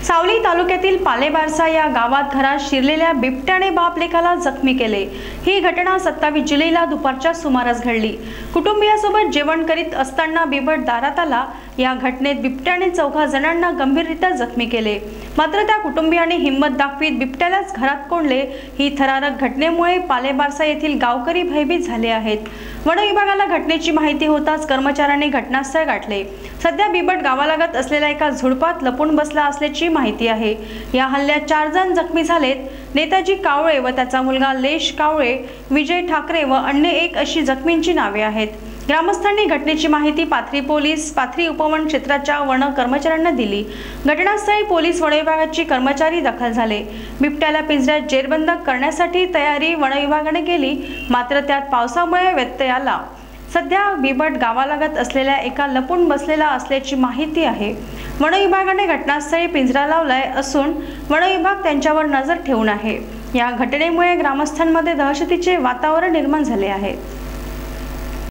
सावली तालुक्यातील पालेबारसा या गावात घरात शिरलेल्या बिबट्याने बापलेकाला जखमी केले। ही घटना 27 जुलैला दुपारच्या सुमारास घडली। कुटुंबियासोबत जेवण करीत असताना बिबट दारात आला। या घटनेत बिबट्याने 4 जणांना गंभीररित्या जखमी केले। मात्र त्या कुटुंबियाने हिंमत दाखवीत बिबट्यालाच घरात कोंडले। ही थरारक घटनेमुळे पालेबारसा येथील गावकरी भयभीत झाले आहेत। वन विभागाला घटनेची माहिती होताच कर्मचाऱ्यांनी घटनास्थळ गाठले। सध्या बिबट गावालगत असलेल्या एका झुडपात लपून बसला असल्याची माहिती आहे। या हल्ल्यात 4 जण जखमी झालेत। नेताजी कावळे व त्याचा मुलगा लेश कावळे, विजय ठाकरे व अन्य 1 अशी जखमींची नावे आहेत। ग्रामस्थांनी घटनेची माहिती पाथरी पोलीस, पाथरी उपवन क्षेत्राच्या वन कर्मचाऱ्यांना दिली। घटनास्थळी पोलीस वन विभागाची कर्मचारी दाखल झाले। बिबट्याला पिंजऱ्यात जेरबंद करण्यासाठी तयारी वन विभागाने केली, मात्र त्यात पावसामुळे व्यत्यय आला। सध्या बिबट गावालगत असलेल्या एका लपून बसलेला असल्याची माहिती आहे। वन विभागाने घटनास्थळी पिंजरा लावलाय असून वन विभाग त्यांच्यावर नजर ठेवून आहे। या घटनेमुळे ग्रामस्थांमध्ये दहशतीचे वातावरण निर्माण झाले आहे।